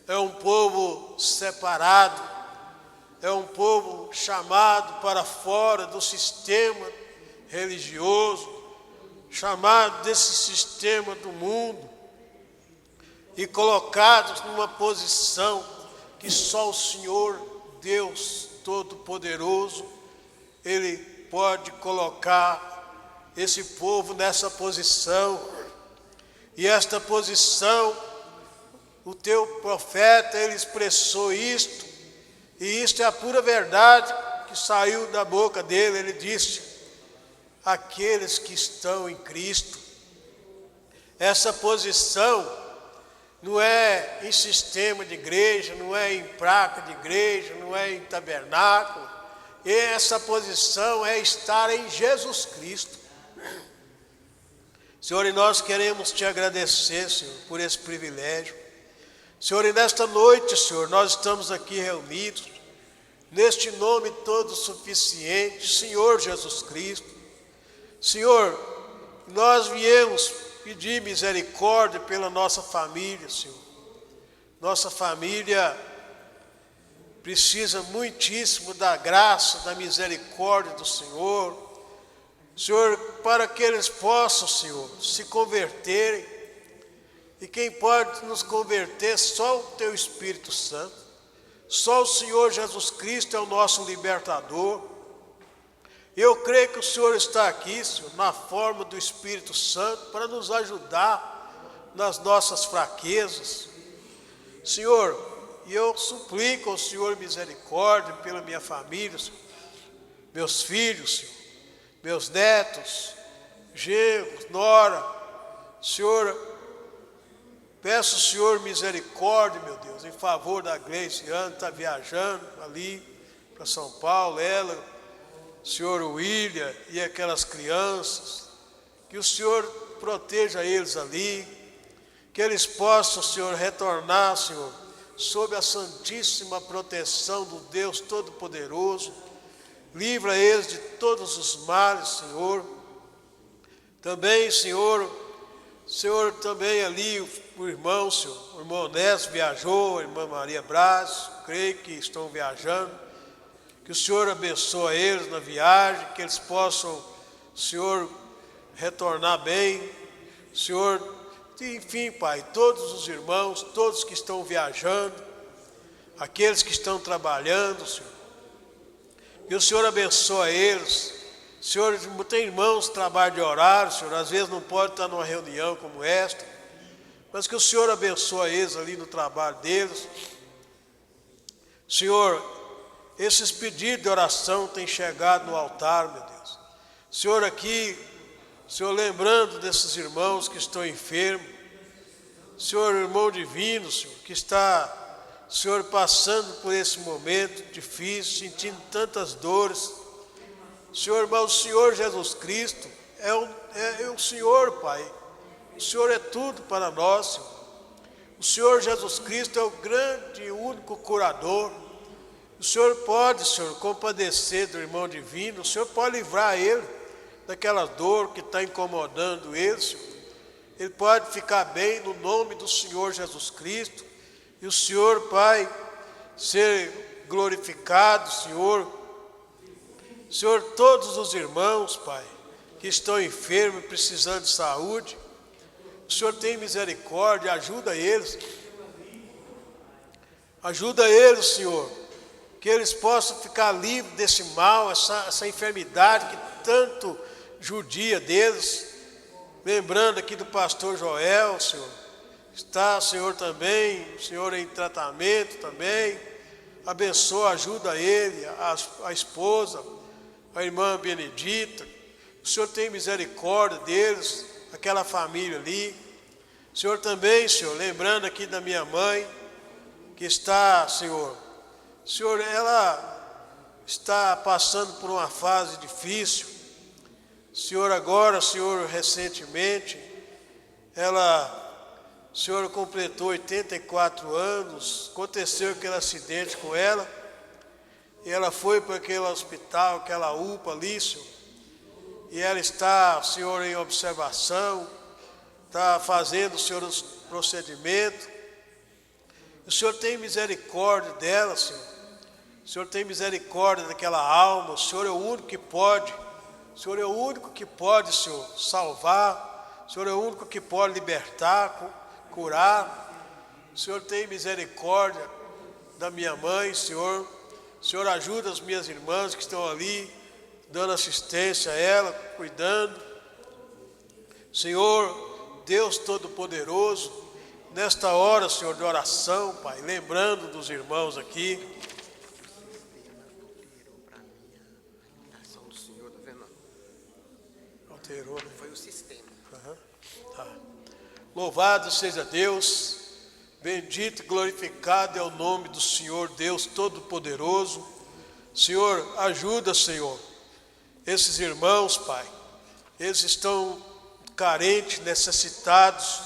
é um povo separado, é um povo chamado para fora do sistema religioso, chamado desse sistema do mundo e colocados numa posição que só o Senhor, Deus Todo-Poderoso, Ele pode colocar esse povo nessa posição. E esta posição, o teu profeta, ele expressou isto, e isto é a pura verdade que saiu da boca dele. Ele disse: aqueles que estão em Cristo. Essa posição não é em sistema de igreja, não é em placa de igreja, não é em tabernáculo. E essa posição é estar em Jesus Cristo. Senhor, e nós queremos te agradecer, Senhor, por esse privilégio. Senhor, e nesta noite, Senhor, nós estamos aqui reunidos, neste nome todo suficiente, Senhor Jesus Cristo. Senhor, nós viemos pedir misericórdia pela nossa família, Senhor. Nossa família precisa muitíssimo da graça, da misericórdia do Senhor. Senhor, para que eles possam, Senhor, se converterem. E quem pode nos converter? Só o Teu Espírito Santo. Só o Senhor Jesus Cristo é o nosso libertador. Eu creio que o Senhor está aqui, Senhor, na forma do Espírito Santo, para nos ajudar nas nossas fraquezas. Senhor, e eu suplico ao Senhor misericórdia pela minha família, Senhor, meus filhos, Senhor, meus netos, genros, nora. Senhor, peço ao Senhor misericórdia, meu Deus, em favor da Gleice, Ana está viajando ali para São Paulo, ela, Senhor, o William e aquelas crianças, que o Senhor proteja eles ali, que eles possam, Senhor, retornar, Senhor, sob a santíssima proteção do Deus Todo-Poderoso. Livra eles de todos os males, Senhor. Também, Senhor, também ali o irmão, Senhor, o irmão Onésio viajou, a irmã Maria Braz, creio que estão viajando. Que o Senhor abençoe eles na viagem, que eles possam, Senhor, retornar bem. Senhor, enfim, Pai, todos os irmãos, todos que estão viajando, aqueles que estão trabalhando, Senhor, que o Senhor abençoe eles. Senhor, tem irmãos que trabalham de horário, Senhor, às vezes não pode estar numa reunião como esta, mas que o Senhor abençoe eles ali no trabalho deles. Senhor, esses pedidos de oração têm chegado no altar, meu Deus. Senhor, aqui, Senhor, lembrando desses irmãos que estão enfermos. Senhor, irmão divino, Senhor, que está, Senhor, passando por esse momento difícil, sentindo tantas dores. Senhor, mas o Senhor Jesus Cristo é o Senhor, Pai. O Senhor é tudo para nós, Senhor. O Senhor Jesus Cristo é o grande e único curador. O Senhor pode, Senhor, compadecer do irmão divino. O Senhor pode livrar ele daquela dor que está incomodando ele, Senhor. Ele pode ficar bem no nome do Senhor Jesus Cristo. E o Senhor, Pai, ser glorificado, Senhor. Senhor, todos os irmãos, Pai, que estão enfermos, precisando de saúde, o Senhor tem misericórdia, ajuda eles. Ajuda eles, Senhor, que eles possam ficar livres desse mal, essa enfermidade que tanto judia deles. Lembrando aqui do pastor Joel, Senhor, está, Senhor, também, Senhor, em tratamento também. Abençoa, ajuda ele, a esposa, a irmã Benedita. O Senhor tem misericórdia deles, aquela família ali. O Senhor também, Senhor, lembrando aqui da minha mãe, que está, Senhor, ela está passando por uma fase difícil. Senhor, agora, Senhor, recentemente, Senhor, completou 84 anos, aconteceu aquele acidente com ela, e ela foi para aquele hospital, aquela UPA ali, Senhor, e ela está, Senhor, em observação, está fazendo, Senhor, os procedimentos. O Senhor tem misericórdia dela, Senhor. O Senhor tem misericórdia daquela alma. O Senhor é o único que pode. O Senhor é o único que pode, Senhor, salvar. O Senhor é o único que pode libertar, curar. O Senhor tem misericórdia da minha mãe, Senhor. O Senhor ajuda as minhas irmãs que estão ali, dando assistência a ela, cuidando. Senhor, Deus Todo-Poderoso, nesta hora, Senhor, de oração, Pai, lembrando dos irmãos aqui. Alterou, né? Foi o sistema. Tá. Louvado seja Deus, bendito e glorificado é o nome do Senhor, Deus Todo-Poderoso. Senhor, ajuda, Senhor, esses irmãos, Pai, eles estão carentes, necessitados.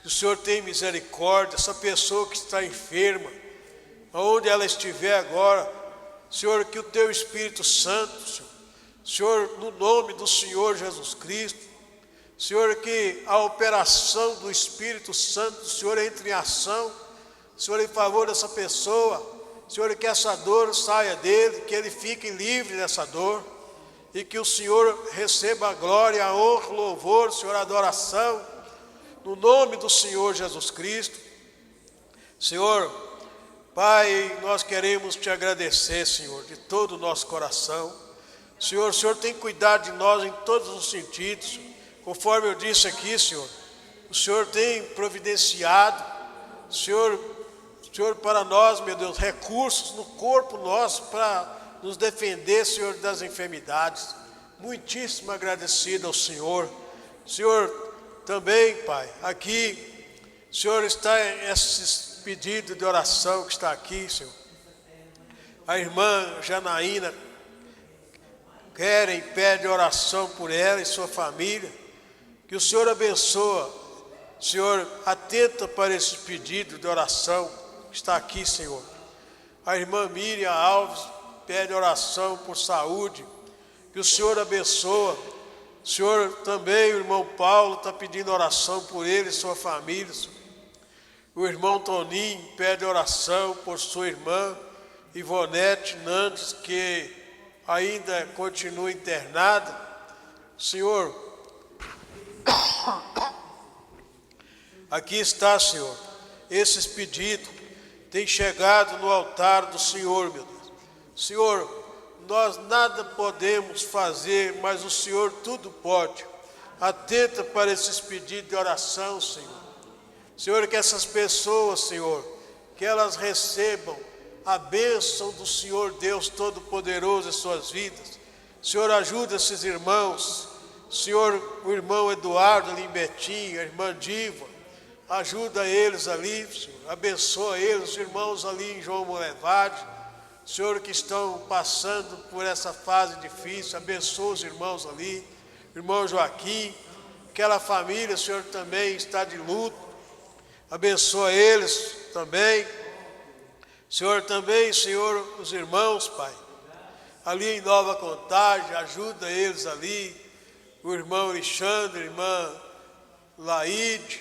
Que o Senhor tem misericórdia, essa pessoa que está enferma, aonde ela estiver agora, Senhor, que o Teu Espírito Santo, Senhor, no nome do Senhor Jesus Cristo, Senhor, que a operação do Espírito Santo, Senhor, entre em ação, Senhor, em favor dessa pessoa, Senhor, que essa dor saia dele, que ele fique livre dessa dor, e que o Senhor receba a glória, a honra, o louvor, Senhor, a adoração, no nome do Senhor Jesus Cristo. Senhor, Pai, nós queremos Te agradecer, Senhor, de todo o nosso coração. Senhor, o Senhor tem cuidado de nós em todos os sentidos, conforme eu disse aqui, Senhor. O Senhor tem providenciado, Senhor, para nós, meu Deus, recursos no corpo nosso para nos defender, Senhor, das enfermidades. Muitíssimo agradecido ao Senhor. Senhor, também, Pai, aqui, Senhor, está esses pedidos de oração que está aqui, Senhor. A irmã Janaína querem, pede oração por ela e sua família. Que o Senhor abençoa, Senhor, atenta para esse pedido de oração que está aqui, Senhor. A irmã Miriam Alves pede oração por saúde. Que o Senhor abençoa. Senhor, também o irmão Paulo está pedindo oração por ele e sua família. O irmão Toninho pede oração por sua irmã Ivonete Nantes, que ainda continua internada. Senhor, aqui está, Senhor, esses pedidos têm chegado no altar do Senhor, meu Deus. Senhor, nós nada podemos fazer, mas o Senhor tudo pode. Atenta para esses pedidos de oração, Senhor. Senhor, que essas pessoas, Senhor, que elas recebam a bênção do Senhor Deus Todo-Poderoso em suas vidas. Senhor, ajuda esses irmãos. Senhor, o irmão Eduardo ali em Betim, a irmã Diva, ajuda eles ali, Senhor. Abençoa eles, os irmãos ali em João Molevade, Senhor, que estão passando por essa fase difícil. Abençoa os irmãos ali, irmão Joaquim, aquela família, Senhor, também está de luto. Abençoa eles também. Senhor, também, Senhor, os irmãos, Pai, ali em Nova Contagem, ajuda eles ali, o irmão Alexandre, a irmã Laide,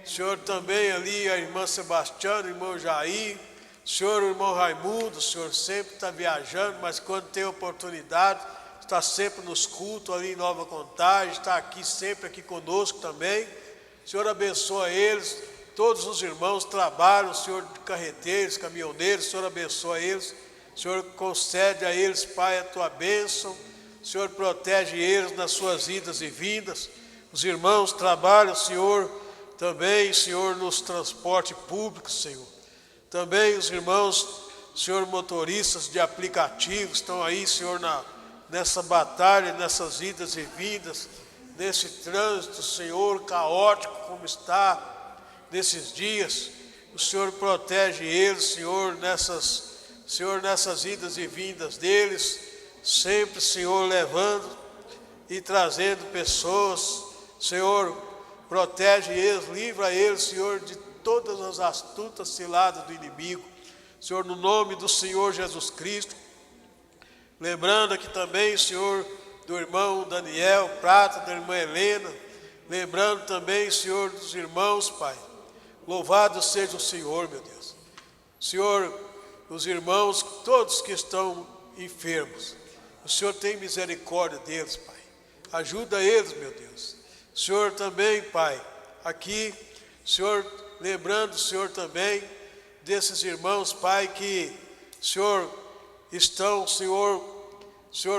Senhor, também ali a irmã Sebastiana, o irmão Jair, Senhor, o irmão Raimundo, Senhor, sempre está viajando, mas quando tem oportunidade, está sempre nos cultos ali em Nova Contagem, está aqui sempre aqui conosco também. Senhor, abençoa eles. Todos os irmãos trabalham, Senhor, de carreteiros, caminhoneiros, Senhor, abençoa eles. Senhor, concede a eles, Pai, a tua bênção. Senhor, protege eles nas suas idas e vindas. Os irmãos trabalham, Senhor, também, Senhor, nos transportes públicos, Senhor. Também os irmãos, Senhor, motoristas de aplicativos estão aí, Senhor, nessa batalha, nessas idas e vindas, nesse trânsito, Senhor, caótico como está nesses dias. O Senhor protege eles, Senhor, nessas idas e vindas deles, sempre, Senhor, levando e trazendo pessoas. Senhor, protege eles, livra eles, Senhor, de todas as astutas ciladas do inimigo. Senhor, no nome do Senhor Jesus Cristo. Lembrando aqui também, Senhor, do irmão Daniel Prata, da irmã Helena. Lembrando também, Senhor, dos irmãos, Pai. Louvado seja o Senhor, meu Deus. Senhor, os irmãos, todos que estão enfermos, o Senhor tem misericórdia deles, Pai. Ajuda eles, meu Deus. Senhor, também, Pai, aqui, Senhor, lembrando, Senhor, também desses irmãos, Pai, que, Senhor, estão, Senhor,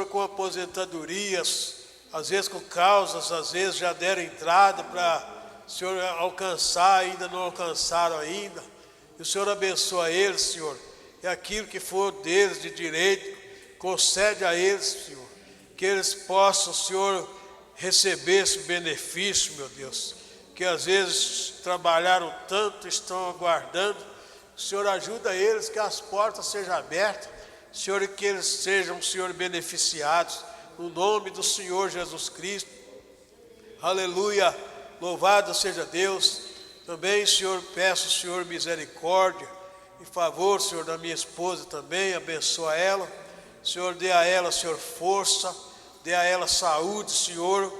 com aposentadorias, às vezes com causas, às vezes já deram entrada para, Senhor, alcançar, ainda não alcançaram ainda. E o Senhor abençoa eles, Senhor. E aquilo que for deles de direito, concede a eles, Senhor, que eles possam, Senhor, receber esse benefício, meu Deus, que às vezes trabalharam tanto, estão aguardando. O Senhor ajuda eles, que as portas sejam abertas, Senhor, e que eles sejam, Senhor, beneficiados, no nome do Senhor Jesus Cristo. Aleluia, louvado seja Deus. Também, Senhor, peço, Senhor, misericórdia, em favor, Senhor, da minha esposa também, abençoa ela. Senhor, dê a ela, Senhor, força, dê a ela saúde, Senhor.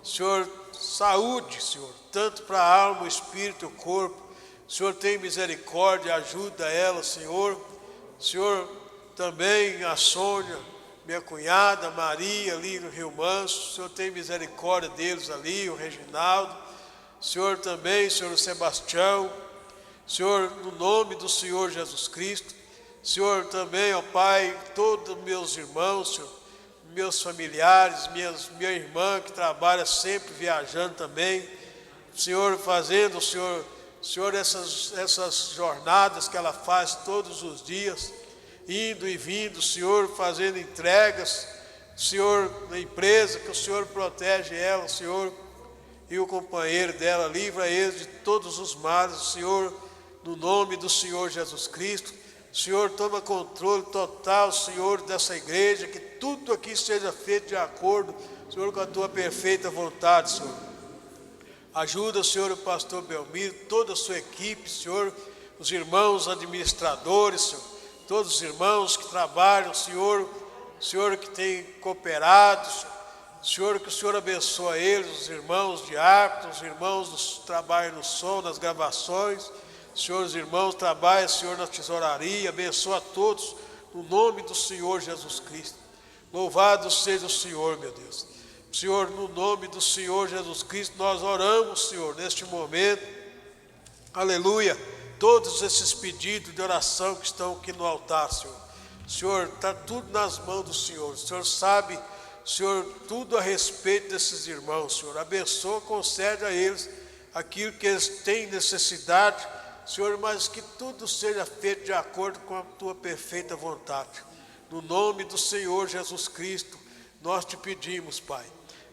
Senhor, saúde, Senhor, tanto para a alma, o espírito e o corpo. Senhor, tem misericórdia, ajuda ela, Senhor. Senhor, também a Sônia, minha cunhada, Maria, ali no Rio Manso. Senhor, tem misericórdia deles ali, o Reginaldo. Senhor, também, Senhor, o Sebastião. Senhor, no nome do Senhor Jesus Cristo. Senhor, também, ó Pai, todos meus irmãos, Senhor, meus familiares, minha irmã que trabalha sempre viajando também. Senhor, fazendo, Senhor, essas jornadas que ela faz todos os dias, indo e vindo, Senhor, fazendo entregas, Senhor, na empresa, que o Senhor protege ela, Senhor, e o companheiro dela, livra eles de todos os males, Senhor, no nome do Senhor Jesus Cristo. Senhor, toma controle total, Senhor, dessa igreja, que tudo aqui seja feito de acordo, Senhor, com a tua perfeita vontade, Senhor. Ajuda, Senhor, o pastor Belmiro, toda a sua equipe, Senhor, os irmãos administradores, Senhor, todos os irmãos que trabalham, Senhor, que tem cooperado, Senhor, que o Senhor abençoe eles, os irmãos de arte, os irmãos que trabalham no som, nas gravações. Senhor, os irmãos trabalham, Senhor, na tesouraria, abençoa a todos, no nome do Senhor Jesus Cristo. Louvado seja o Senhor, meu Deus. Senhor, no nome do Senhor Jesus Cristo, nós oramos, Senhor, neste momento. Aleluia. Todos esses pedidos de oração que estão aqui no altar, Senhor. Senhor, está tudo nas mãos do Senhor. O Senhor sabe, Senhor, tudo a respeito desses irmãos, Senhor. Abençoa, concede a eles aquilo que eles têm necessidade, Senhor, mas que tudo seja feito de acordo com a tua perfeita vontade. No nome do Senhor Jesus Cristo, nós te pedimos, Pai.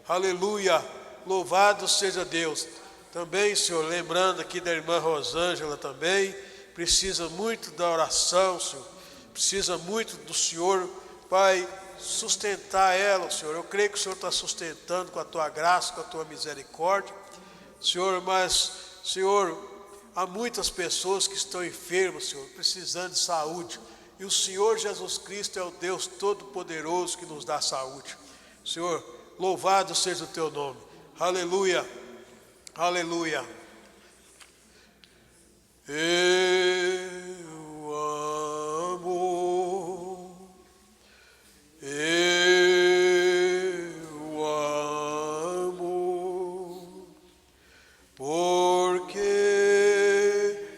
Aleluia, louvado seja Deus. Também, Senhor, lembrando aqui da irmã Rosângela também, precisa muito da oração, Senhor. Precisa muito do Senhor, Pai, sustentar ela, Senhor. Eu creio que o Senhor está sustentando com a tua graça, com a tua misericórdia, Senhor, mas, Senhor, há muitas pessoas que estão enfermas, Senhor, precisando de saúde. E o Senhor Jesus Cristo é o Deus Todo-Poderoso que nos dá saúde. Senhor, louvado seja o teu nome. Aleluia, aleluia. Eu amo, porque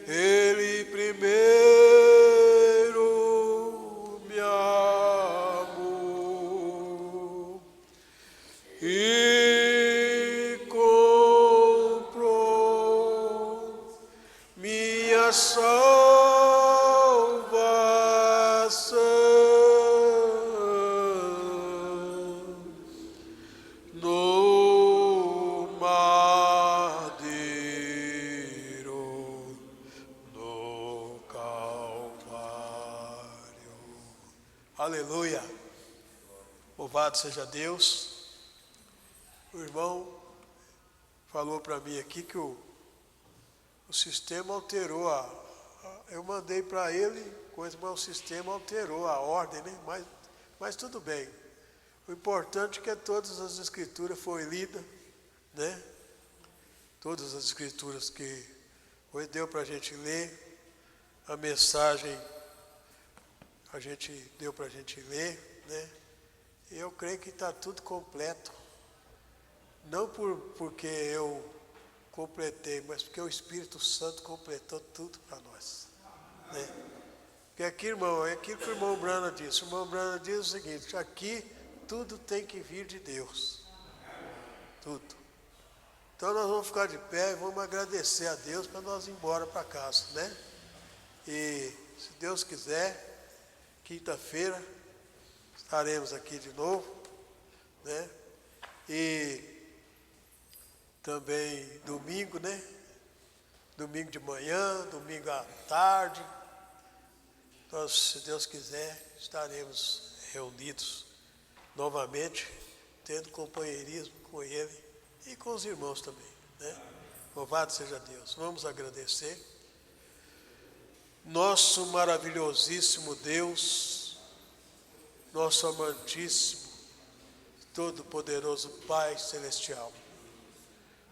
Ele primeiro me e comprou minha salvação no madeiro do Calvário. Aleluia! Louvado seja Deus. O irmão falou para mim aqui que o sistema alterou eu mandei para ele coisa, mas o sistema alterou a ordem, né? Mas tudo bem. O importante é que todas as escrituras foram lidas, né? Todas as escrituras que hoje deu para a gente ler, a mensagem deu para a gente ler, né? E eu creio que está tudo completo. Não porque eu completei, mas porque o Espírito Santo completou tudo para nós, né? Porque aqui, irmão, é aquilo que o irmão Brana disse. O irmão Brana diz o seguinte: aqui tudo tem que vir de Deus. Tudo. Então nós vamos ficar de pé e vamos agradecer a Deus para nós ir embora para casa, né? E se Deus quiser, quinta-feira estaremos aqui de novo, né? E também domingo, né? Domingo de manhã, domingo à tarde. Nós, se Deus quiser, estaremos reunidos novamente, tendo companheirismo com Ele e com os irmãos também, né? Louvado seja Deus. Vamos agradecer. Nosso maravilhosíssimo Deus, nosso amantíssimo, todo-poderoso Pai Celestial.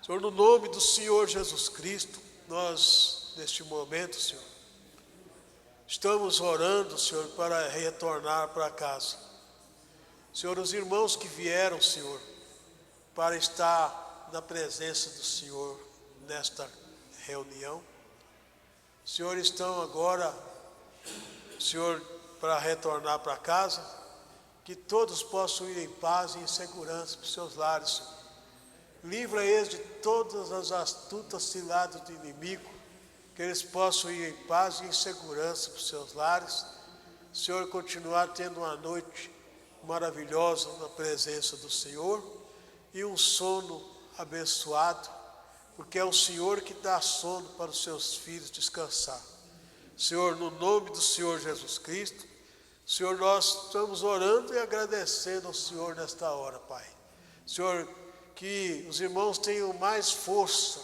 Senhor, no nome do Senhor Jesus Cristo, nós, neste momento, Senhor, estamos orando, Senhor, para retornar para casa. Senhor, os irmãos que vieram, Senhor, para estar na presença do Senhor nesta reunião, Senhor, estão agora, Senhor, para retornar para casa, que todos possam ir em paz e em segurança para os seus lares, Senhor. Livra eles de todas as astutas ciladas do inimigo, que eles possam ir em paz e em segurança para os seus lares. Senhor, continuar tendo uma noite maravilhosa na presença do Senhor e um sono abençoado, porque é o Senhor que dá sono para os seus filhos descansar. Senhor, no nome do Senhor Jesus Cristo, Senhor, nós estamos orando e agradecendo ao Senhor nesta hora, Pai. Senhor, que os irmãos tenham mais força,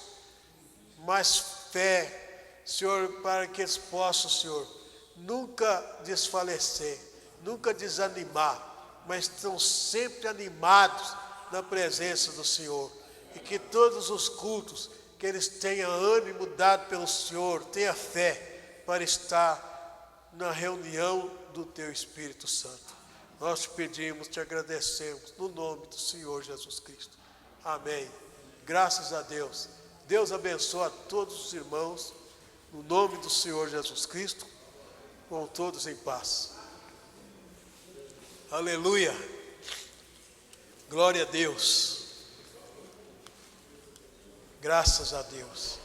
mais fé, Senhor, para que eles possam, Senhor, nunca desfalecer, nunca desanimar, mas estão sempre animados na presença do Senhor. E que todos os cultos, que eles tenham ânimo dado pelo Senhor, tenha fé para estar na reunião do Teu Espírito Santo. Nós te pedimos, te agradecemos, no nome do Senhor Jesus Cristo. Amém. Graças a Deus. Deus abençoe a todos os irmãos, no nome do Senhor Jesus Cristo, com todos em paz. Aleluia. Glória a Deus. Graças a Deus.